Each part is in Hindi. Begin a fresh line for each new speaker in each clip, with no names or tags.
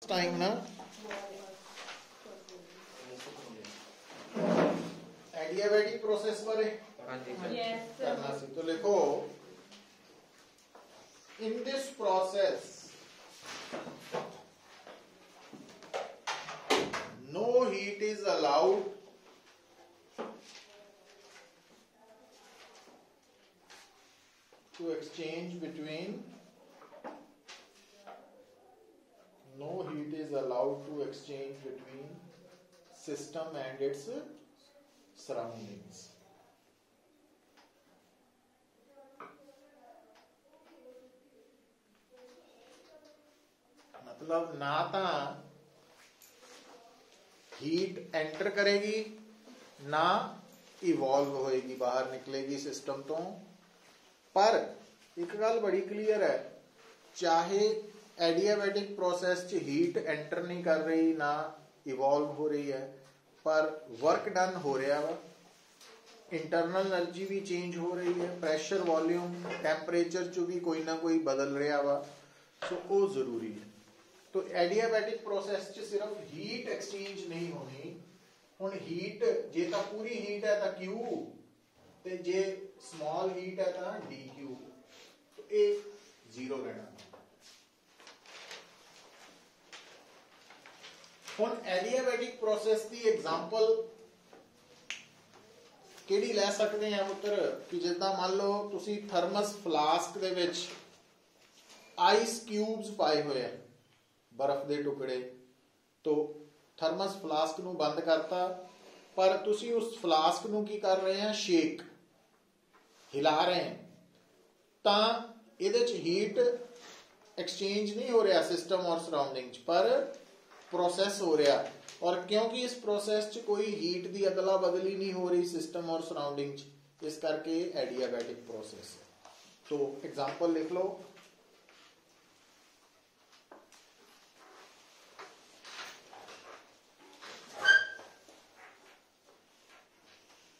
टाइम ना एडियाबैटिक प्रोसेस बारे करना सी तो लिखो in this process no heat is allowed to exchange between no heat is allowed to exchange between system and its surroundings. मतलब ना तो हीट एंटर करेगी ना इवॉल्व होएगी, बाहर निकलेगी सिस्टम तो। पर एक गल बड़ी क्लियर है, चाहे एडियाबैटिक प्रोसेस च हीट एंटर नहीं कर रही ना इवॉल्व हो रही है, पर वर्क डन हो रहा वा, इंटरनल एनर्जी भी चेंज हो रही है, प्रेशर वॉल्यूम टैंपरेचर च भी कोई ना कोई बदल रहा वा, सो वो जरूरी है। तो एडियाबैटिक प्रोसेस च सिर्फ हीट एक्सचेंज नहीं होनी, हुण हीट जे तो पूरी हीट है तो क्यू, ते जे स्मॉल हीट है तो डी क्यू, तो ये जीरो रहना। ਹੁਣ एडियाबैटिक प्रोसेस की एग्जाम्पल ਕਿਹੜੀ ਲੈ ਸਕਦੇ ਆ ਪੁੱਤਰ ਕਿ ਜਿੱਦਾਂ ਮੰਨ ਲਓ ਤੁਸੀਂ ਥਰਮਸ ਫਲਾਸਕ ਦੇ ਵਿੱਚ ਆਈਸ ਕਿਊਬਸ ਪਾਏ ਹੋਏ ਆ, ਬਰਫ਼ ਦੇ ਟੁਕੜੇ, तो ਥਰਮਸ ਫਲਾਸਕ ਨੂੰ ਬੰਦ ਕਰਤਾ, ਪਰ ਤੁਸੀਂ ਉਸ ਫਲਾਸਕ ਨੂੰ ਕੀ ਕਰ ਰਹੇ ਆ, ਸ਼ੇਕ ਹਿਲਾ ਰਹੇ ਆ, ਤਾਂ ਇਹਦੇ ਚ ਹੀਟ एक्सचेंज नहीं हो रहा सिस्टम और सराउंडिंग च, पर प्रोसेस हो रहा। और क्योंकि इस प्रोसेस च कोई हीट की अदला बदली नहीं हो रही सिस्टम और सराउंडिंग च, इस करके एडियाबैटिक प्रोसेस है। तो एग्जांपल लिख लो,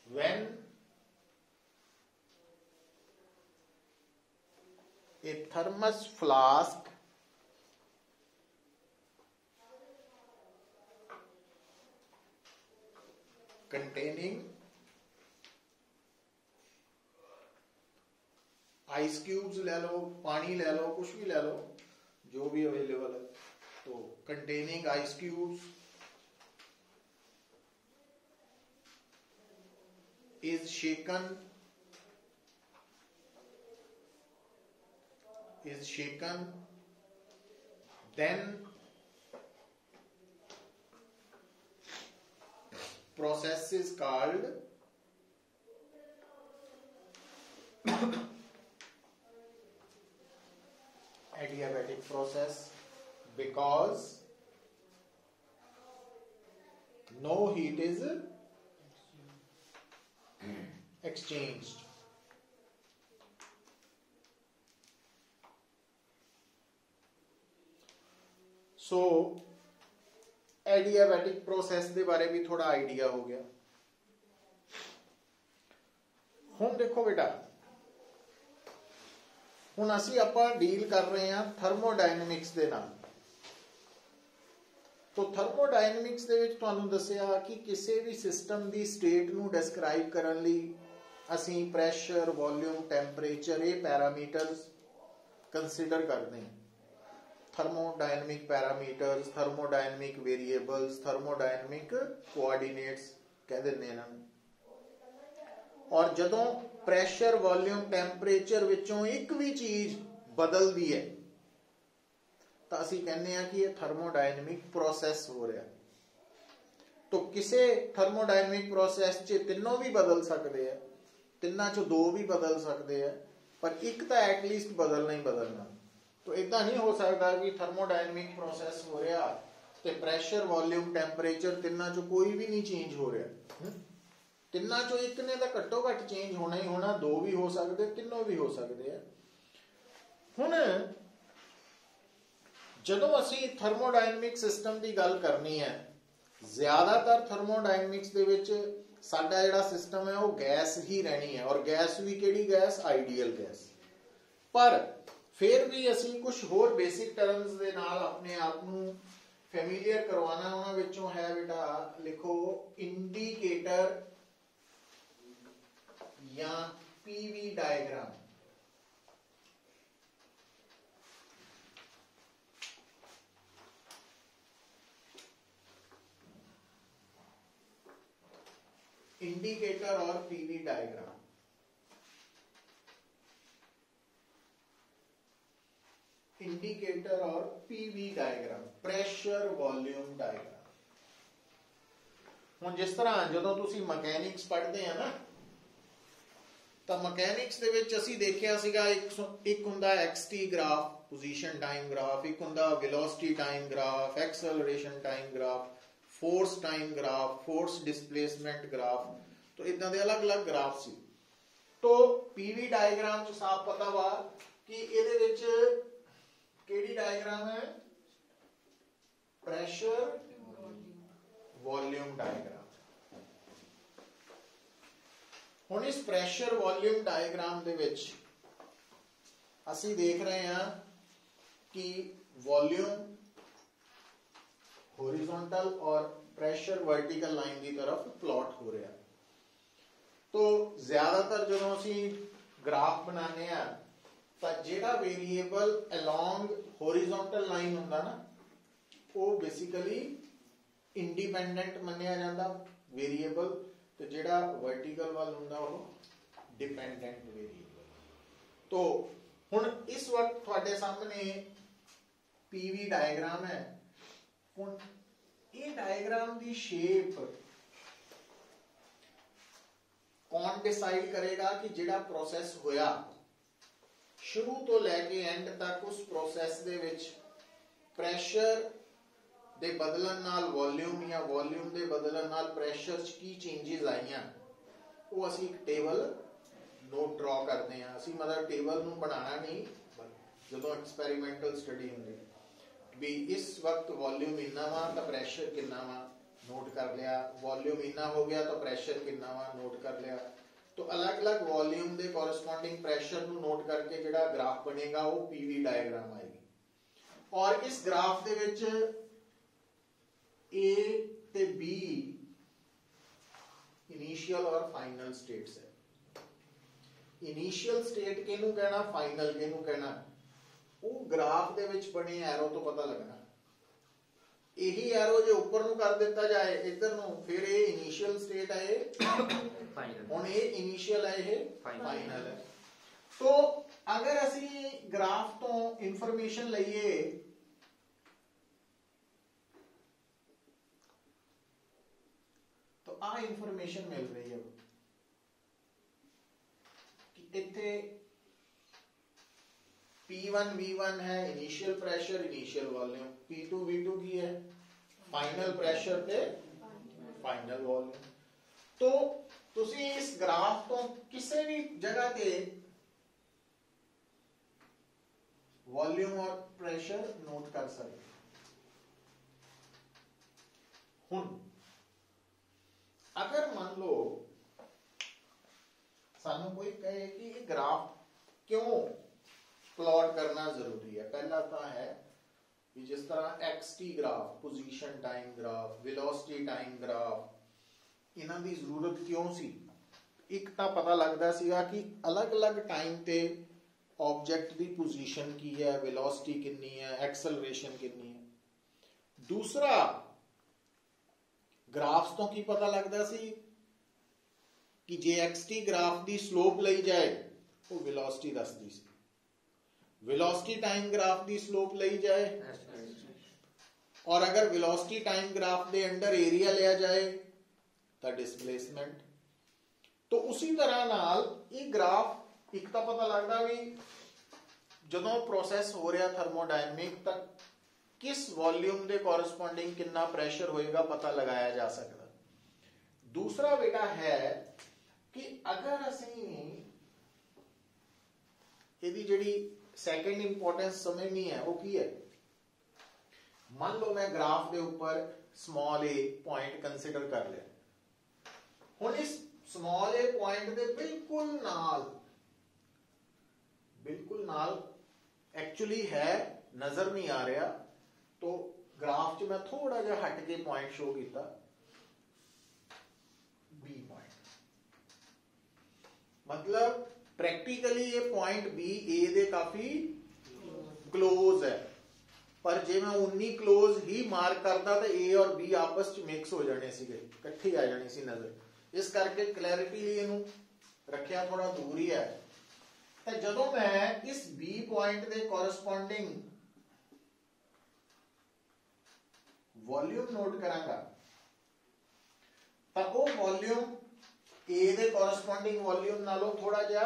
when a thermos flask containing ice cubes ले लो, पानी ले लो, कुछ भी ले लो जो भी अवेलेबल है, तो containing ice cubes is shaken, then process is called adiabatic process, because no heat is exchanged. So adiabatic process के बारे भी थोड़ा आइडिया हो गया। हुण देखो बेटा, हुण असी आपां डील कर रहे हैं थर्मोडायनेमिक्स दे नाल। तो थर्मोडायनेमिक्स दे विच तुहानूं दस्सिया कि किसी भी सिस्टम की स्टेट नूं डिस्क्राइब करन लई असी प्रैशर, वॉल्यूम, टैंपरेचर, ये पैरामीटर्स कंसीडर करते हैं। Thermodynamic parameters, thermodynamic variables, thermodynamic coordinates कह देने इन्हां। और जदों प्रैशर, वॉल्यूम, टैंपरेचर विचों एक भी चीज बदलदी है तो असीं कहने आ कि ये थर्मोडायनेमिक प्रोसेस हो रहा। तो किसी थर्मोडायनेमिक प्रोसेस च तीनों भी बदल सकते हैं, तिन्नां चों दो भी बदल सकते हैं, पर एक तो एटलीस्ट बदलना ही बदलना। तो इदा नहीं हो सकता कि थर्मोडायनेमिक प्रोसेस हो रहा तो प्रैशर, वॉल्यूम, टैंपरेचर तिन्ना चो कोई भी नहीं चेंज हो रहा। तिन्ना चो एक ने तो घट्टो घट चेंज होना ही होना, दो भी हो सकते, तीनों भी हो सकते हैं। हुण जदों असीं थर्मोडायनेमिक सिस्टम की गल करनी है, ज्यादातर थर्मोडायनेमिक्स दे विच साडा जिहड़ा सिस्टम है वो गैस ही रहनी है, और गैस भी किहड़ी गैस, आइडियल गैस। पर फिर भी असी कुछ होर बेसिक टर्म्स दे नाल अपने आप नूं ਫੈਮੀਲੀਅਰ ਕਰਵਾਉਣਾ ਉਹਨਾਂ ਵਿੱਚੋਂ ਹੈ ਬੇਟਾ, ਲਿਖੋ ਇੰਡੀਕੇਟਰ ਜਾਂ ਪੀਵੀ ਡਾਇਗਰਾਮ। इंडिकेटर और पीवी डायग्राम। इंडिकेटर और PV diagram, pressure volume diagram. ਹੁਣ ਜਿਸ ਤਰ੍ਹਾਂ ਜਦੋਂ ਤੁਸੀਂ ਮਕੈਨਿਕਸ ਪੜ੍ਹਦੇ ਆ ਨਾ, ਤਾਂ ਮਕੈਨਿਕਸ ਦੇ ਵਿੱਚ ਅਸੀਂ ਦੇਖਿਆ ਸੀਗਾ ਇੱਕ ਹੁੰਦਾ XT graph, position time graph, ਇੱਕ ਹੁੰਦਾ velocity time graph, acceleration time graph, force time graph, force displacement graph. तो इतना दे अलग अलग ग्राफ सी। तो पीवी डायग्राम च साफ पता वा कि इहदे विच केड़ी डायग्राम है, प्रेशर वॉल्यूम डायग्राम। हुण इस प्रेशर वॉल्यूम डायग्राम दे विच असीं देख रहे हैं कि वॉल्यूम हॉरिजॉन्टल और प्रेशर वर्टिकल लाइन की तरफ प्लॉट हो रहा। तो ज्यादातर जो असी ग्राफ बनाने तो जेड़ा वेरिएबल अलोंग हॉरिजॉन्टल लाइन होंदा ना, वो बेसिकली इंडिपेंडेंट मन्निया जाता वेरिएबल, तो जेड़ा वर्टिकल वाल होंदा वो डिपेंडेंट वेरिएबल। तो हुण इस वक्त तुहाडे सामने पीवी डायग्राम है। हुण ये डायग्राम दी शेप कौन डिसाइड करेगा कि जिहड़ा प्रोसेस होया शुरू तो लैके एंड तक, उस प्रोसेस दे विच प्रेशर दे बदलन नाल वॉल्यूम या वॉल्यूम दे बदलन नाल प्रेशर च की चेंजेस आईयां, वो असीं एक टेबल नोट ड्रॉ करते हैं। असीं मतलब टेबल नूं बनाना नहीं, जदों एक्सपैरीमेंटल स्टडी हुंदी भी इस वक्त वॉल्यूम इन्ना वा तो प्रेशर कितना वा नोट कर लिया, वॉल्यूम इन्ना हो गया तो प्रेशर कितना वा नोट कर लिया। तो अलग अलग वॉल्यूम दे कॉरस्पॉन्डिंग प्रेशर नू नोट करके जिहड़ा ग्राफ बनेगा वो पीवी डायग्राम आएगी। और इस ग्राफ दे विच ए ते बी इनिशियल और फाइनल स्टेट्स है। इनिशियल स्टेट किहनू कहना, फाइनल किहनू कहना, वो ग्राफ दे विच बने एरो तो पता लगना। यही एरो जो ऊपर नू कर दिता जाए इधर नू, फिर ये इनिशियल स्टेट है, हुण ये इनिशियल है, ये फाइनल है। तो अगर असी ग्राफ तो इंफॉर्मेशन लईए तो आ इंफॉर्मेशन मिल रही है कि इत्थे P1 V1 है initial pressure, initial volume, P2 V2 की है फाइनल प्रेशर ते फाइनल वॉल्यूम। तो तुसी इस ग्राफ तो किसी भी जगह ते वॉल्यूम और प्रेशर नोट कर सकते। हुण अगर मान लो सानू कोई कहे कि ये ग्राफ क्यों प्लॉट करना जरूरी है, पहला तो है कि जिस तरह XT graph, position time graph, velocity time graph, इन्हां दी जरूरत क्यों सी। एक तो पता लगता सीगा कि अलग अलग टाइम ते ऑब्जेक्ट दी पोजीशन की है, वेलोसिटी कितनी है, एक्सेलरेशन कितनी है। दूसरा ग्राफ्स तो की पता लगता सी कि जे XT ग्राफ दी स्लोप लई जाए वो वेलोसिटी दसदी सी, वेलोसिटी टाइम ग्राफ दी स्लोप लई जाए और अगर वेलोसिटी टाइम ग्राफ दे अंडर एरिया लिया जाए तो डिस्प्लेसमेंट। तो उसी तरह नाल ये ग्राफ एक तो पता लगता भी जदों प्रोसेस हो रहा थर्मोडायनेमिक तक किस वॉल्यूम दे कॉरस्पॉन्डिंग कितना प्रेशर होएगा पता लगाया जा सकता। दूसरा बेटा है कि अगर असीं इहदी जिहड़ी सेकेंड इंपोर्टेंस समझनी है वो की है, मान लो मैं ग्राफ के ऊपर स्मॉल ए पॉइंट कंसिडर कर लिया। हुण इस स्मॉल ए पॉइंट के बिल्कुल नाल एक्चुअली है नजर नहीं आ रहा, तो ग्राफ च मैं थोड़ा जा हट के पॉइंट शो किया बी पॉइंट, मतलब प्रैक्टिकली ये पॉइंट बी ए दे काफी क्लोज है, पर जे मैं 19 क्लोज ही मार्क करता तो ए और बी आपस च मिक्स हो जाने सी, इकट्ठी आ जानी सी नजर। इस करके क्लैरिटी लिए इनू रखिया थोड़ा दूर ही है। तो जदों मैं इस बी पॉइंट दे कॉरस्पॉन्डिंग वॉल्यूम नोट करांगा तो वो वॉल्यूम ए दे कॉरस्पॉन्डिंग वॉल्यूम नालों थोड़ा जा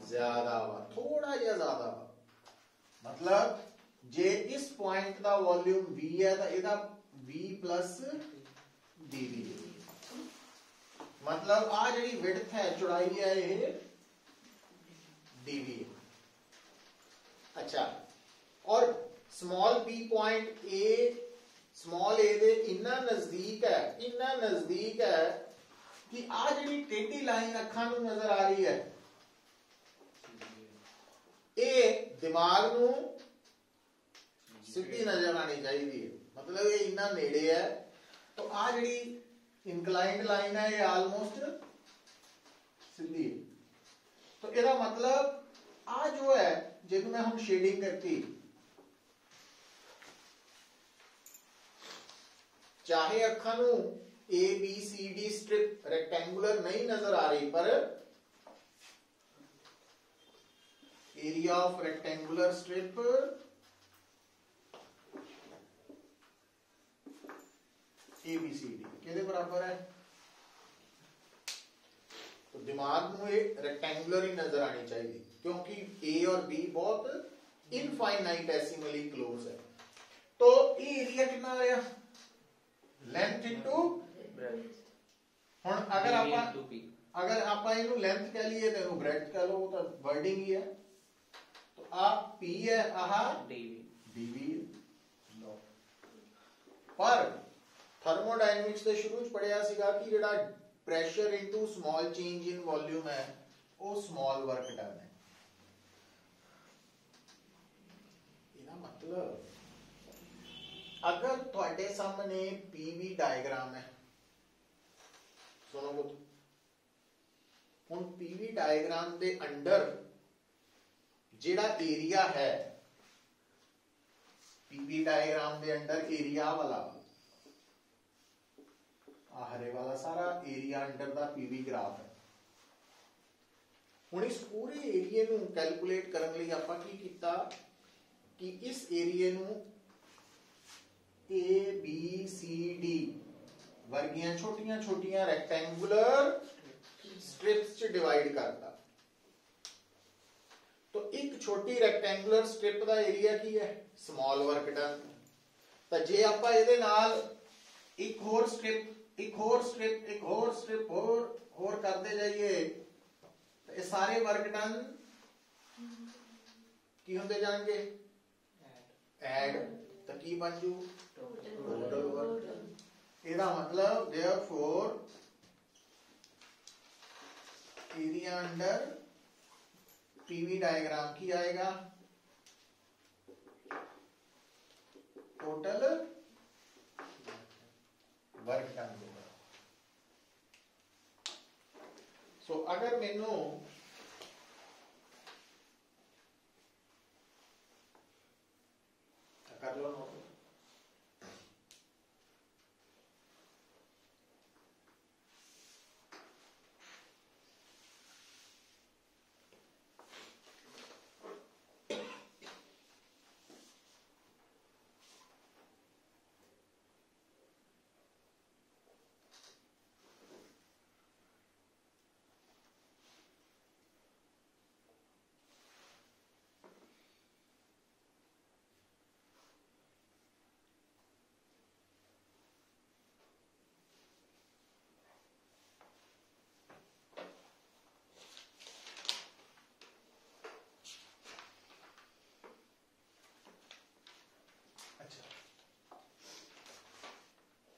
ज्यादा वा, थोड़ा जा ज्यादा वा। मतलब जे इस पॉइंट का वॉल्यूम v है तो इहदा v प्लस dv, मतलब आ जी विड्थ है चौड़ाई है ये dv। अच्छा, और small b point a small a दे इन्ना नजदीक है कि आ जी टेढ़ी लाइन अखां नूं नजर आ रही है, ये दिमाग नूं सीधी नजर आनी चाहिए, मतलब ये इन्ना नेड़े है। तो आ जी इंक्लाइंड लाइन है ये ऑलमोस्ट सीधी, तो इसका मतलब आ जो है जो मैं हम शेडिंग करती, चाहे अखां नूं A B C D strip rectangular नहीं नजर आ रही, पर area of rectangular strip A B C D किहदे बराबर है, तो दिमाग में ये रेक्टेंगुलर ही नजर आनी चाहिए, क्योंकि ए और बी बहुत इनफाइनाइटेसिमली क्लोज है। तो ये एरिया कितना आ रहा, लेंथ इनटू हुण अगर आपां इनू लेंथ कह लीए तो ब्रेड्थ कह लो, तो वर्डिंग ही है। तो आ पी है, आहा डीवी। पर थर्मोडायनेमिक्स दे शुरू च पढ़िया सीगा कि जेड़ा pressure into small change in volume है वो स्मॉल वर्क डन है। इना मतलब अगर तुहाडे सामने पीवी डायग्राम है, सुनो पुत, हुण पीवी डायग्राम दे अंडर जेड़ा एरिया है, पीवी डायग्राम दे अंडर एरिया वाला हरे वाला सारा एरिया अंडर दा पीवी ग्राफ है। हुण इस पूरे एरिया नूं कैलकुलेट करन लई आपां की कीता कि इस एरिया नूं ए बी सी डी वर्गियां छोटियां छोटियां रेक्टेंगुलर स्ट्रिप्स च डिवाइड करता। तो एक छोटी रेक्टेंगुलर स्ट्रिप दा एरिया की है, स्मॉल वर्क डन। तो जे आपां इहदे नाल एक होर स्ट्रिप होर करते जाइए तो ये सारे वर्क डन की होंदे जाएंगे, ऐड, तो की बन जू टोटल वर्क डन। इसका मतलब therefore area under PV diagram की आएगा टोटल वर्क डन। सो अगर मैनू कर लो नोट,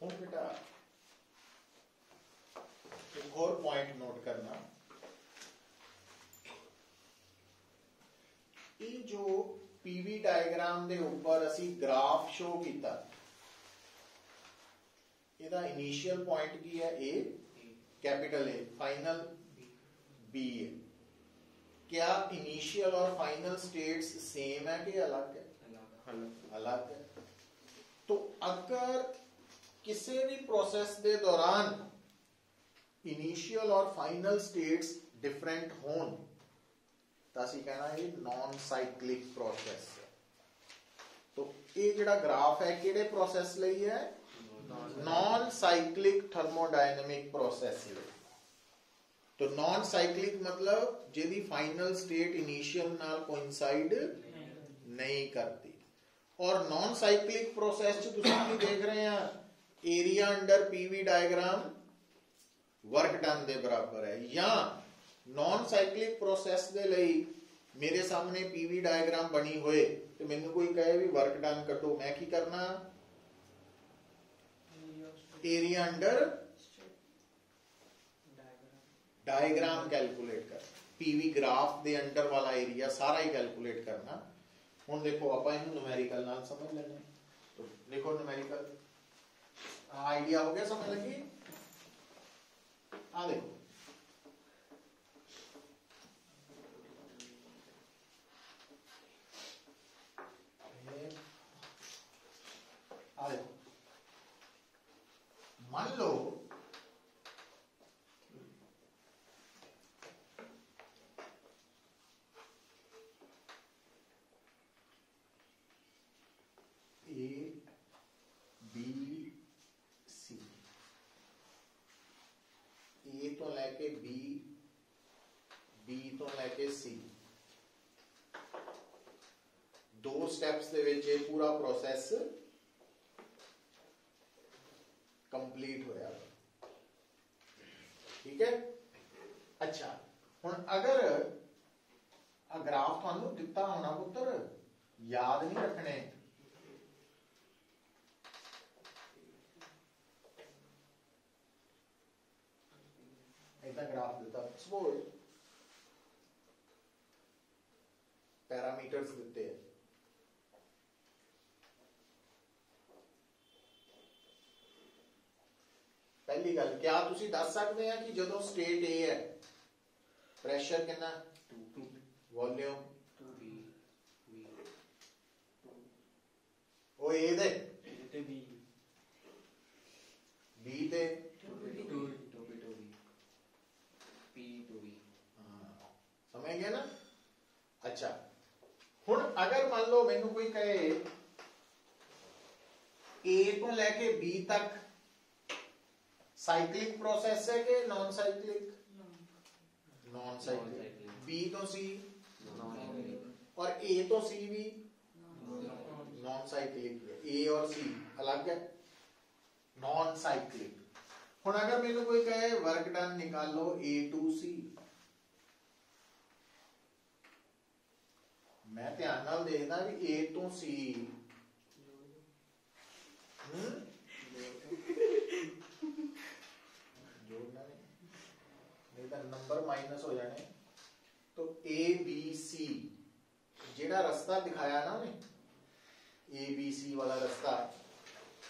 हुण बेटा एक और पॉइंट नोट करना, ये जो पीवी डायग्राम दे ऊपर असी ग्राफ शो किया ਇਹਦਾ ਇਨੀਸ਼ੀਅਲ ਪੁਆਇੰਟ ਕੀ ਹੈ A, capital A, final B है। क्या इनिशियल और फाइनल स्टेट्स सेम है कि अलग है? अलग है। तो अगर किसी भी प्रोसेस के दौरान इनिशियल और फाइनल स्टेट्स डिफरेंट होन तो असीं कहना ये नॉन साइक्लिक प्रोसेस है। तो ये जिहड़ा ग्राफ है किहड़े प्रोसेस लई है? नॉन साइक्लिक थर्मोडायनेमिक प्रोसेस लई। तो नॉन साइक्लिक मतलब जिहदी फाइनल स्टेट इनिशियल नाल कोइंसाइड नहीं करती। और नॉन साइक्लिक प्रोसेस च तुसीं की देख रहे हैं, area under PV diagram work done they बराबर है। या नॉन साइक्लिक प्रोसेस दे लई मेरे सामने पीवी डायग्राम बनी होए तो मैनू कोई कहे भी वर्क डन कड्डो, मैं की करना? एरिया अंडर डायग्राम कैलकुलेट कर, पीवी ग्राफ दे अंडर वाला एरिया सारा ही कैलकुलेट करना। हुण देखो आपां इहनूं न्यूमेरिकल नाल समझ लैंदे। तो देखो न्यूमेरिकल आइडिया हो गया, समझ लगी? आ देखो मान लो A B C, A तो लैके B, B तो लैके C, दो स्टेप्स दे विच पूरा प्रोसैस कंप्लीट होया। ठीक है। अच्छा हुण अगर ग्राफ तुहानूं दिता होना पुत्र, याद नहीं रखने, इतना ग्राफ दिता, सपोज पैरामीटर्स दिते हैं, पहली गल क्या तुसी दस सकते हैं कि जदों स्टेट ए है प्रेशर कितना? वॉल्यूम ओ ए दे बी दे समझ गए ना? अच्छा हुण अगर मान लो मैनू कोई कहे ए तो लैके बी तक साइक्लिक प्रोसेस है कि non cyclic? Non cyclic. B to C और ए तो सी भी नॉन साइक्लिक है। ए और सी अलग है, नॉन साइक्लिक। हुण अगर मैनू कोई कहे वर्क डन निकालो ए टू सी, मैं ध्यान नाल देखदा भी ए टू सी नंबर माइनस हो जाने। तो ए बी सी जेड़ा रास्ता दिखाया ना उन्हें, ए बी सी वाला रास्ता,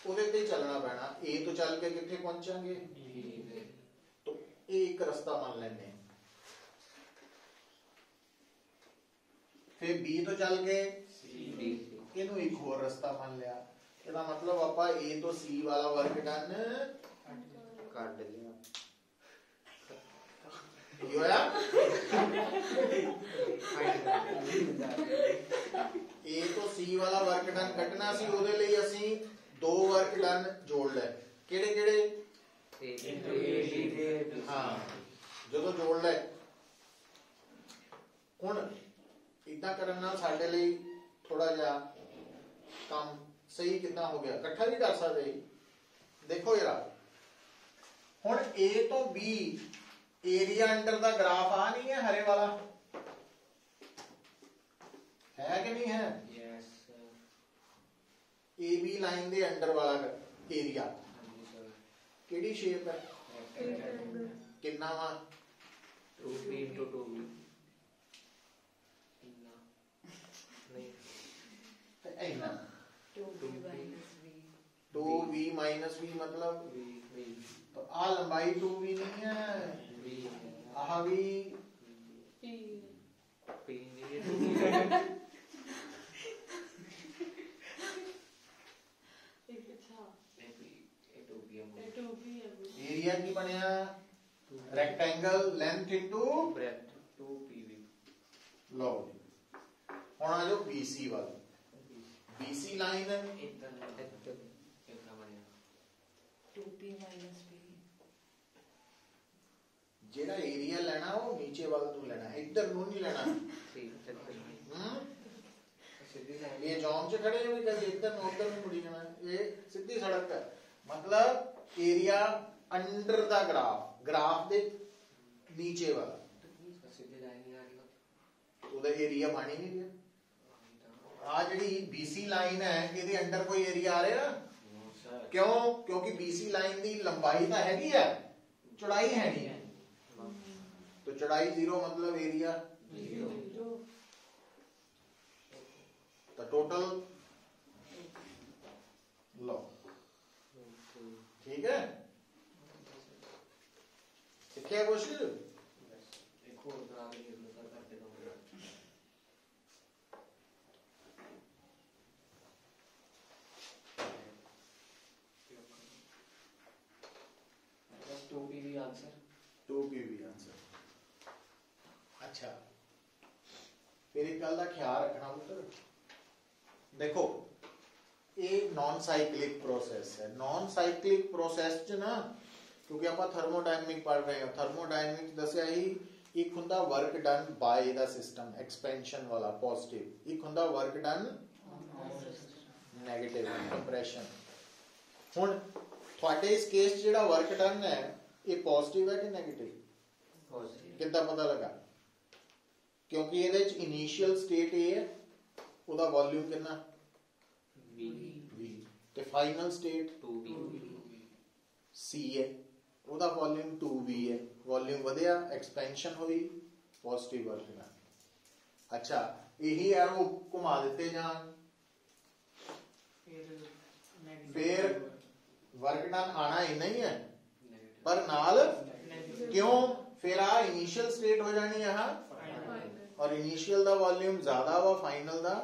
उहदे ते चलना पैना। ए तो चल के कित्थे पहुंचांगे? तो एक रास्ता मान लेने, फिर बी तो चल के इनू एक होर रास्ता मान लिया। इसदा मतलब आपां ए तो सी वाला वर्क डन कट लिया। ए तो सी वाला वर्क डन कटना सी, उहदे लई असीं दो वर्क डन जोड़ ले। किहड़े किहड़े? हाँ जदों जोड़ ले, हुण इदां करन नाल साडे लई थोड़ा जिहा काम सही कितना हो गया, इकट्ठा भी कर सकते। देखो जरा हुण A to B area under the graph आ नहीं है, हरे वाला है कि नहीं है? Yes sir. A B line दे अंडर वाला एरिया केड़ी शेप है? कितना वा? 2b into 2b नहीं तो इतना 2b 2v माइनस v मतलब तो आ लंबाई 2v नहीं है, आह भी एरिया की बनया rectangle length into
breadth 2pv
लो हुण आ जाओ BC वाला, BC लाइन जेड़ा एरिया लेना वो नीचे वाल तू लेना, इधर नू नहीं लेना। ये जॉन च खड़े भी कभी इधर नू उधर नहीं मुड़ी जाना, ये सीधी सड़क है। मतलब area under the graph, graph दे नीचे वाला ਉਹਦਾ ਏਰੀਆ ਬਣ ਹੀ ਨਹੀਂ ਰਿਹਾ। ਆ ਜਿਹੜੀ BC ਲਾਈਨ ਹੈ ਇਹਦੇ ਅੰਡਰ ਕੋਈ ਏਰੀਆ ਆ ਰਿਹਾ ਨਾ, ਕਿਉਂ? ਕਿਉਂਕਿ BC ਲਾਈਨ ਦੀ ਲੰਬਾਈ ਤਾਂ ਹੈਗੀ ਆ, ਚੌੜਾਈ ਹੈ ਨਹੀਂ, तो चौड़ाई 0 मतलब एरिया 0, तो टोटल लो ठीक है। सीखे कुछ
आंसर
2pv आंसर। अच्छा फिर एक गल का ख्याल रखना पुत्र, देखो ये नॉन साइक्लिक प्रोसेस है। नॉन साइक्लिक प्रोसेस च ना, क्योंकि आप थर्मोडायनेमिक पढ़ रहे हो, थर्मोडायनेमिक दसिया ही एक हुंदा work done by the system expansion वाला पॉजिटिव, एक हुंदा वर्क डन नेगेटिव कंप्रेशन। हुण तुहाडे इस केस जिहड़ा वर्क डन है ये पॉजिटिव है कि नेगेटिव? पॉजिटिव। कितना पता लगा? क्योंकि ये इनिशियल स्टेट ए है, उसका वॉल्यूम कितना v, ते फाइनल स्टेट 2v c है, उसका वॉल्यूम 2v है। वॉल्यूम बढ़िया, एक्सपेंशन हुई, पॉजिटिव वर्क डन। अच्छा यही है वो घुमा देते जान, फिर वर्क डन आना ही नहीं है पर नाल क्यों? फिर आ इनिशियल स्टेट हो जानी यहाँ, और इनिशियल दा वॉल्यूम ज्यादा वा फाइनल दा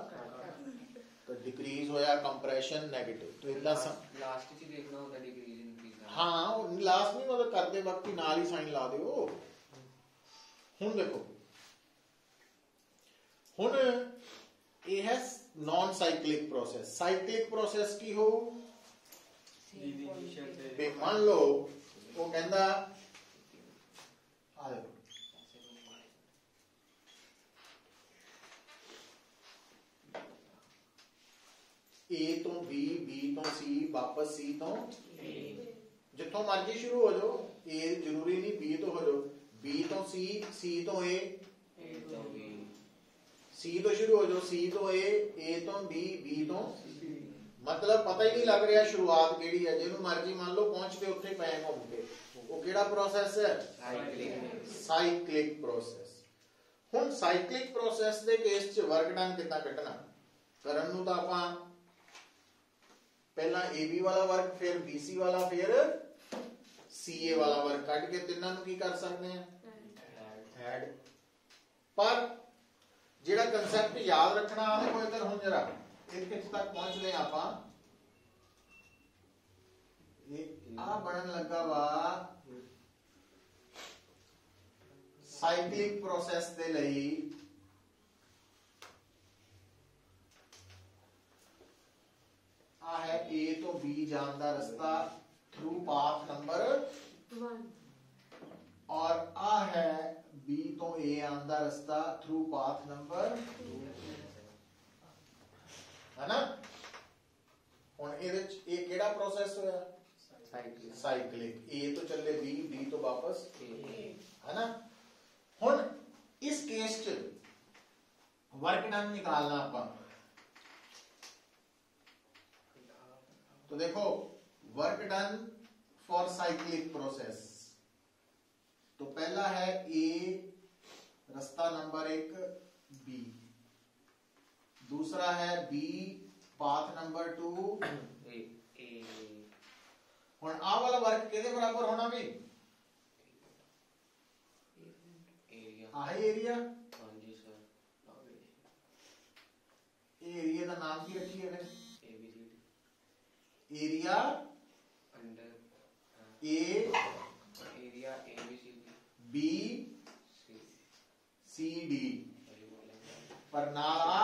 तो डिक्रीज होया, कंप्रेशन नेगेटिव। तो इतना
लास्ट च देखना होता डिक्रीज इंक्रीज।
हाँ लास्ट नहीं मतलब करते वक्त ही नाल ही साइन ला दियो। हुण देखो, हुण ये है non cyclic process. Cyclic process की हो बे मान लो वो कहंदा आ देखो ए तो बी, बी तो सी, वापस सी तो जिथों मर्जी शुरू हो जाओ, ए जरूरी नहीं बी तो हो जाओ, बी तो सी, सी तो ए, सी तो शुरू हो जाओ, सी तो ए तो बी, बी तो मतलब पता ही नहीं लग रहा शुरुआत केड़ी है। जिन्हों मर्जी मान लो पहुंचते उत्थे पै घूम के, वो केड़ा प्रोसेस है? Cyclic process. हुण साइक्लिक प्रोसेस दे केस च वर्क डन कितना कटना? करन नूं तां आपां पहला AB वाला वर्क, फिर BC वाला, फिर CA वाला वर्क कट के तिन्नां नूं की कर सकते हैं? ऐड। पर जेड़ा कंसेप्ट याद रखना आ देखो इधर हुण जरा एक किस तक पहुंच गए आपां, ये आ बनन लगा वा साइक्लिक प्रोसेस दे लई आ है A तो B जान दा रस्ता थ्रू पाथ नंबर 1, और आ है B तो A आन दा रस्ता थ्रू पाथ नंबर 2, है ना। हुण इहदे च ये केड़ा प्रोसेस होया? साइक्लिक। ए तो चले बी, बी तो वापस ए, है ना। हुण इस केस च वर्क डन निकालना आपां, तो देखो work done for cyclic process, तो पहला है ए रास्ता नंबर 1 बी, दूसरा है बी पाथ नंबर 2 ए, हुण आ वाला वर्क किहदे बराबर होना भी
एरिया
आही एरिया
हाँ जी सर
एरिया का नाम की रखिए फिर
ABCD
area
under
a
area ABCD
B
C
C D पर नाल आ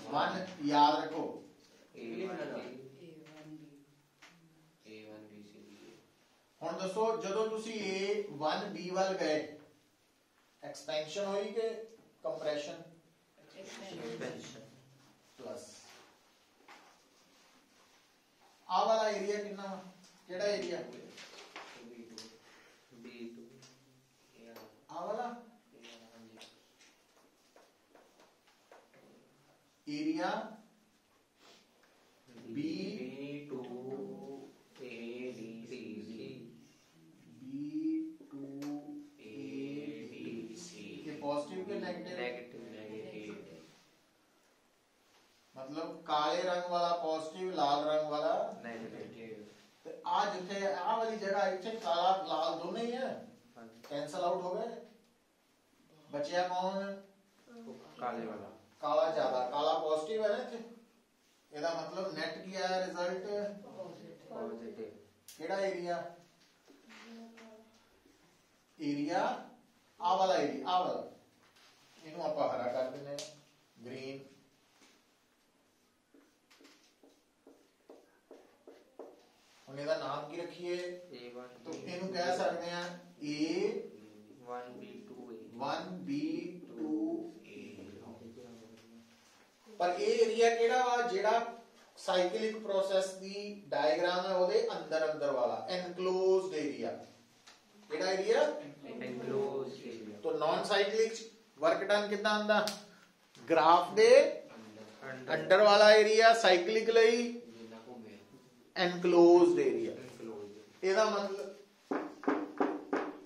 वन याद रखो हुण दसो जदों तुसी A1B वाल गए एक्सपेंशन होई कि कंप्रेशन प्लस आ वाला एरिया कितना वा केड़ा एरिया आ वाला एरिया बी
B2 ABCD
के पॉजिटिव के नेगेटिव मतलब काले रंग वाला पॉजिटिव लाल रंग वाला तो आज जिथे आ वाली जगह इथे काला लाल दोनों ही है कैंसल आउट हो गए बचिया कौन
काले वाला
काला ज्यादा काला पॉजिटिव है ना इथे ਇਹਦਾ मतलब नेट की है रिजल्ट
पॉजिटिव
केड़ा एरिया एरिया आ वाला एरिया आ वाला ਇਹਨੂੰ ਆਪਾਂ ਹਰਾ ਕਰ ਦਿੰਦੇ ਹਾਂ ग्रीन ਹੁਣ ਇਹਦਾ ਨਾਮ ਕੀ ਰੱਖੀਏ तो ਇਹਨੂੰ ਕਹਿ ਸਕਦੇ ਆ A1B2A पर ਇਹ ਏਰੀਆ ਕਿਹੜਾ ਵਾ ਜਿਹੜਾ ਸਾਈਕਲਿਕ ਪ੍ਰੋਸੈਸ ਦੀ ਡਾਇਗਰਾਮ ਹੈ ਉਹਦੇ ਅੰਦਰ ਅੰਦਰ ਵਾਲਾ ਐਨਕਲੋਜ਼ਡ ਏਰੀਆ ਕਿਹੜਾ ਏਰੀਆ
एनक्लोज्ड एरिया
तो नॉन साइक्लिक वर्क डन कितना आंदा ग्राफ दे अंडर वाला एरिया साइक्लिक ਲਈ एनक्लोज्ड एरिया ਇਹਦਾ मतलब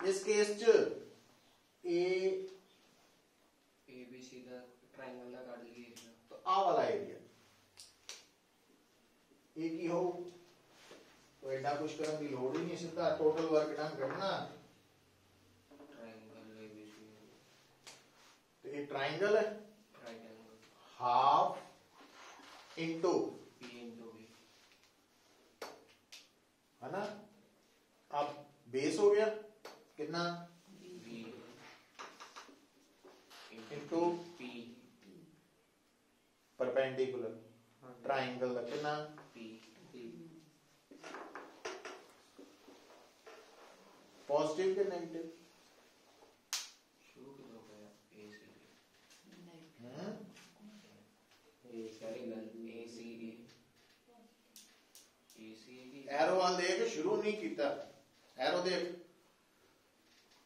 इस केस च ए
ABC ਦਾ ट्रायंगल ਦਾ ਕੱਢ ਲਈਏ
तो आ वाला एरिया एक ही हो तो एडा कुछ करने की लोड़ ही नहीं सीधा टोटल वर्क डन करना
ट्रायंगल ABC
तो ये ट्राइंगल है
right angle
half into
P into V
है ना अब बेस हो गया कितना
V
into
P
perpendicular triangle का कितना
P
पॉजिटिव के नेगेटिव
शुरू किधर गया A से
हम्म
ACD
एरो वाल देख शुरू नहीं किया एरो देख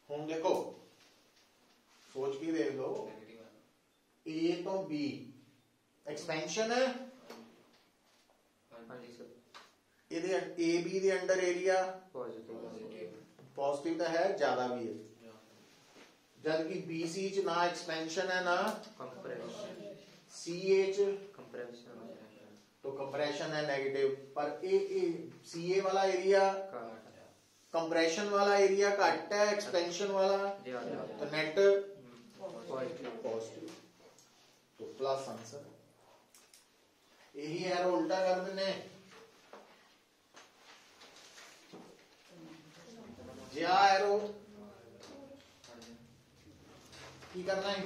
हुन देखो सोच के देख लो
नेगेटिव वाला
ए तो बी एक्सपेंशन है
हाँ जी सर
ਇਹਦੇ ए बी ਦੇ ਅੰਡਰ ਏਰੀਆ
पॉजिटिव
पॉजिटिव ਤਾਂ ਹੈ ਜ਼ਿਆਦਾ ਵੀ ਹੈ ਜਦ ਕਿ बी सी ਚ ਨਾ एक्सपेंशन है ना
कंप्रेशन
सी ए च
कंप्रेशन
तो कंप्रेशन है नेगेटिव पर ए सी ए वाला एरिया कंप्रेशन वाला एरिया घट है एक्सपेंशन वाला तो नेट पॉजिटिव तो प्लस आंसर यही एरो उल्टा कर देने ज्या एरो की करना है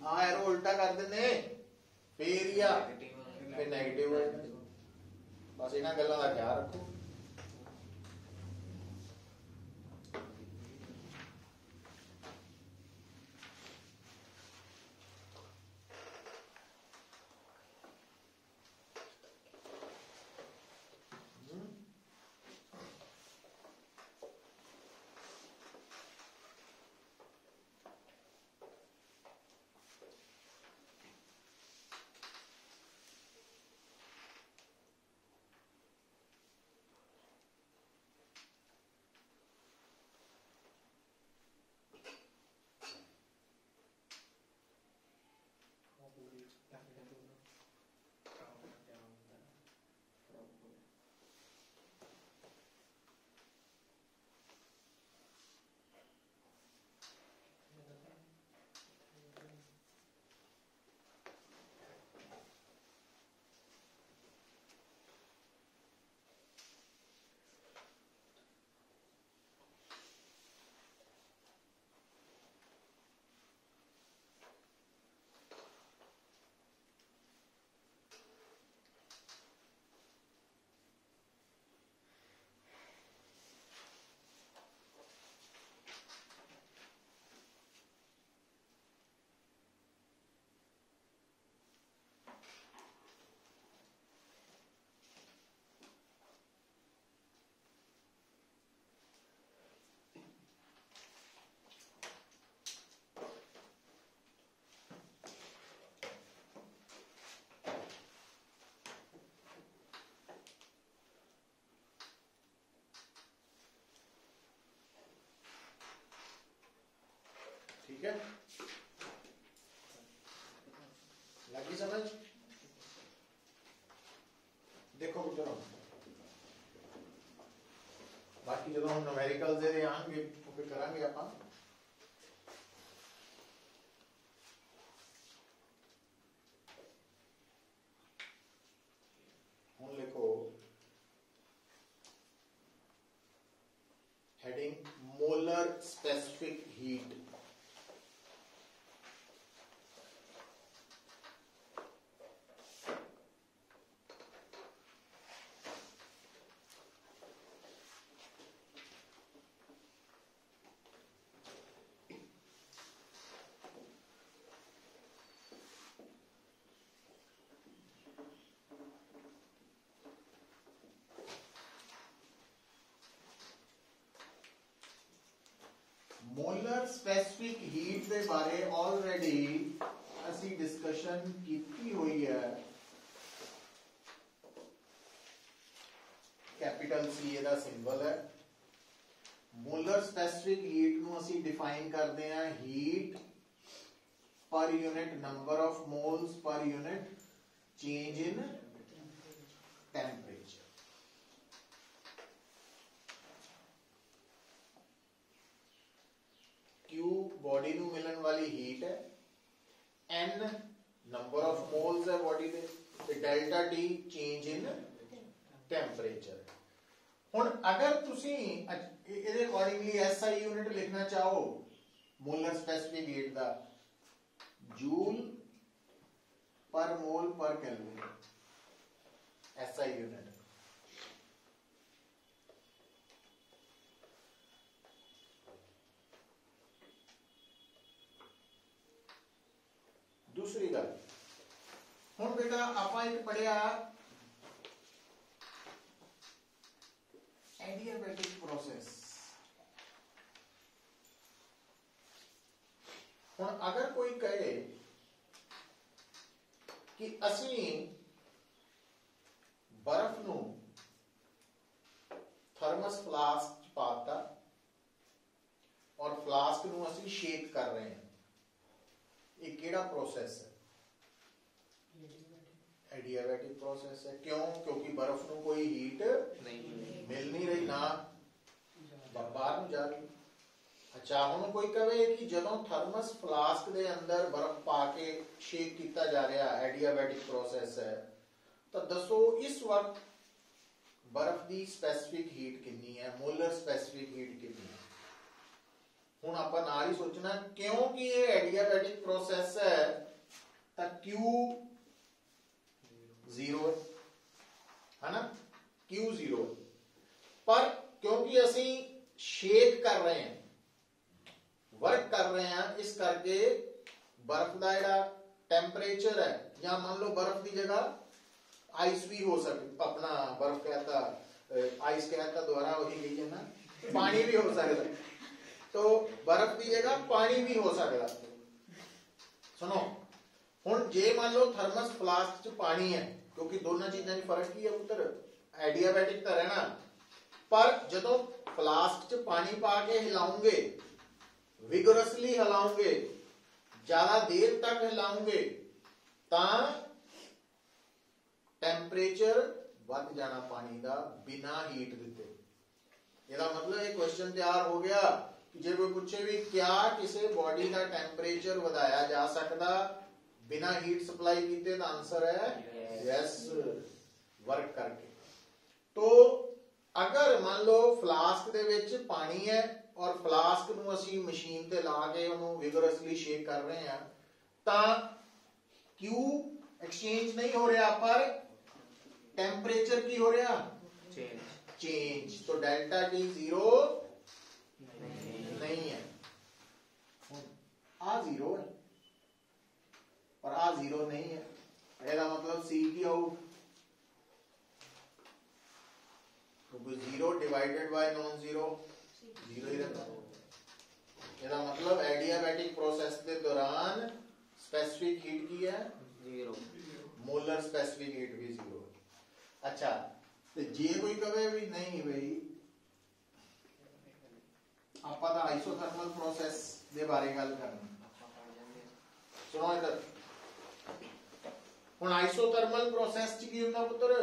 हाँ एरो उल्टा कर देने फिर एरिया फिर नेगेटिव है बस इन्हां गल्लां दा ख्याल रखो ठीक है, लगी समझ? देखो पुत्रो, बाकी जो हम न्यूमेरिकल दे आएंगे वो करांगे ਆਪਾਂ। ਹੁਣ लिखो heading molar specific heat। Molar specific heat के बारे ऑलरेडी असी डिस्कशन की हुई है। कैपिटल सी ਇਹਦਾ सिंबल है। मोलर स्पेसिफिक हीट ਨੂੰ ਅਸੀਂ डिफाइन करते हैं heat per unit number of moles per unit change in temperature. Q body ਨੂੰ मिलन वाली हीट है, N नंबर ऑफ मोल्स है बॉडी दे, ते delta T change in temperature. हुण अगर तुसी इहदे अकॉर्डिंगली SI यूनिट लिखना चाहो मोलर स्पेसिफिक हीट दा, जूल पर मोल पर केल्विन SI यूनिट। दूसरी गल, हुण बेटा आपां एक पढ़िया एडियाबैटिक प्रोसेस। हुण अगर कोई कहे कि असी बर्फ नू थर्मस फ्लास्क च पाता और फ्लास्क नू असी शेक कर रहे हैं, ये केड़ा प्रोसेस है? एडियाबैटिक प्रोसेस है। क्यों? क्योंकि बर्फ नू कोई हीट मिल नहीं रही, ना बाहर नू जा रही। अच्छा, हुण कोई कहे कि जदों थर्मस फ्लास्क दे अंदर बर्फ पा के शेक किया जा रहा एडियाबैटिक प्रोसेस है, तो दसो इस वक्त बर्फ की स्पेसिफिक हीट कितनी है, मोलर स्पेसिफिक हीट कितनी है? हुण आपां नाल ही सोचना, क्योंकि ये एडियाबैटिक प्रोसेस है तो Q 0 है ना, Q 0। पर क्योंकि असी शेक कर रहे हैं, वर्क कर रहे हैं, इस करके बर्फ का जिहड़ा टेम्परेचर है, या मान लो बर्फ की जगह आइस भी हो सकती, अपना बर्फ कहता आइस कहता दोबारा वही गई है ना, पानी भी हो सकता, तो बर्फ की जगह पानी भी हो सकता। सुनो, हुण जे मान लो थर्मस फ्लास्क च पानी है, क्योंकि दोनों चीजों में फर्क ही है पुत्र, एडियाबैटिक तो रहना, पर जदों फ्लास्क च पानी पा के हिलाओगे, विगोरसली हिलाओगे, ज्यादा देर तक हिलाओगे, तां टेम्परेचर बढ़ जाना पानी का बिना हीट दिते। इसका मतलब ये क्वेश्चन तैयार हो गया कि जे कोई पूछे भी क्या किसी बॉडी का टेम्परेचर बढ़ाया जा सकता बिना हीट सप्लाई किए, तो आंसर है यस, वर्क करके। तो अगर मान लो फ्लास्क दे विच पानी है और फ्लास्क नूं असीं मशीन ते ला के उहनूं विगोरसली शेक कर रहे हैं, तां क्यू एक्सचेंज नहीं हो रहा, पर टेम्परेचर की हो रहा चेंज। तो डेल्टा T 0 नहीं है, आ 0 है और आ 0 नहीं है। ਇਹਦਾ मतलब C की आउट, क्योंकि 0 डिवाइडेड बाय नॉन 0 0 ही रहता। ਇਹਦਾ मतलब एडियाबैटिक प्रोसेस के दौरान स्पेसिफिक हीट की है 0, मोलर स्पेसिफिक हीट भी 0। अच्छा, तो जे कोई कहे भी नहीं भाई आपां दा आइसोथर्मल प्रोसेस दे बारे गल करनी, सुनो इधर हुण आइसोथर्मल प्रोसेस च की हुंदा पुत्र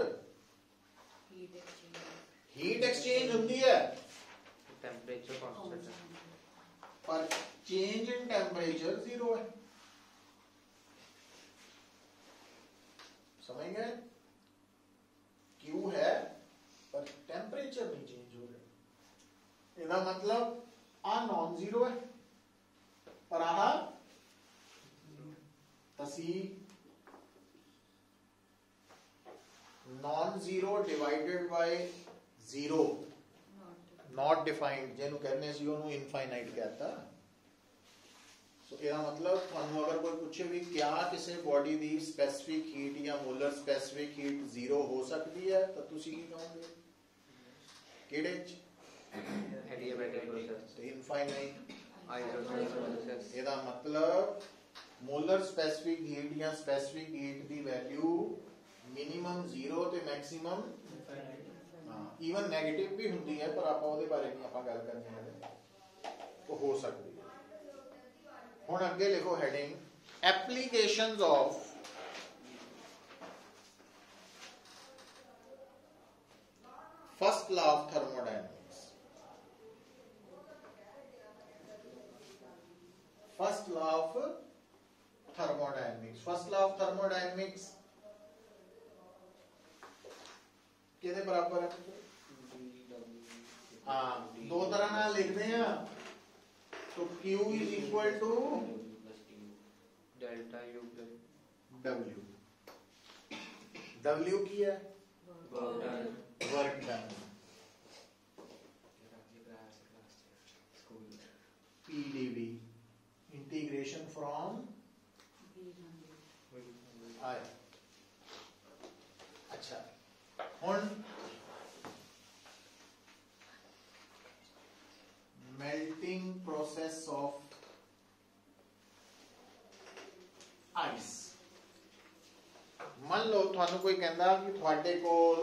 हीट एक्सचेंज हुंदी है
टेम्परेचर कांस्टेंट
पर चेंज इन टेम्परेचर जीरो है समझ गए क्यू है पर टेम्परेचर नहीं चेंज हो रहा इसका मतलब आ नॉन जीरो है पर आ तसी non zero divided by zero not defined जिन्हों कहने सी उन्होंने इनफाइनाइट कहता सो ਇਹਦਾ मतलब ਤੁਹਾਨੂੰ अगर कोई पूछे भी क्या किसी बॉडी ਦੀ स्पेसिफिक हीट या मोलर स्पेसिफिक हीट जीरो हो सकती है तो ਤੁਸੀਂ ਕੀ ਕਹੋਗੇ ਕਿਹੜੇ ਚ
adiabatic process
infinite
isothermal process
ਇਹਦਾ मतलब मोलर स्पेसिफिक हीट या स्पेसिफिक हीट ਦੀ वैल्यू मिनिमम जीरो ਤੇ मैक्सिमम हाँ इवन नेगेटिव भी ਹੁੰਦੀ है पर ਆਪਾਂ ਉਹਦੇ ਬਾਰੇ ਨਹੀਂ ਆਪਾਂ ਗੱਲ ਕਰਨੀ ਹੈ ਉਹ ਹੋ ਸਕਦੀ है ਹੁਣ ਅੱਗੇ ਲਿਖੋ heading applications of first law of thermodynamics first law of thermodynamics first law of thermodynamics किहदे बराबर है हाँ दो तरह नाल लिखते हैं तो Q is equal to
delta U plus
W W की है work done PdV integration from I अच्छा हुन melting process of ice मान लो थानू कोई कहंदा कि ਤੁਹਾਡੇ ਕੋਲ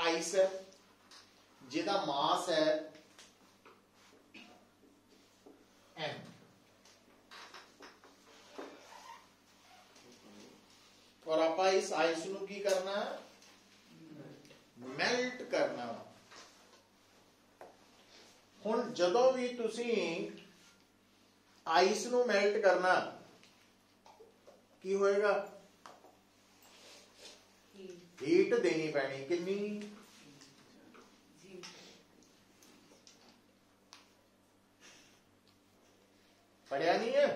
आइस है जिहदा मास है m और आपा इस आइस नू की करना मेल्ट करना हुण जदों भी तुसी आइस नू मेल्ट करना की होएगा हीट देनी पैनी कितनी पढ़िया नहीं है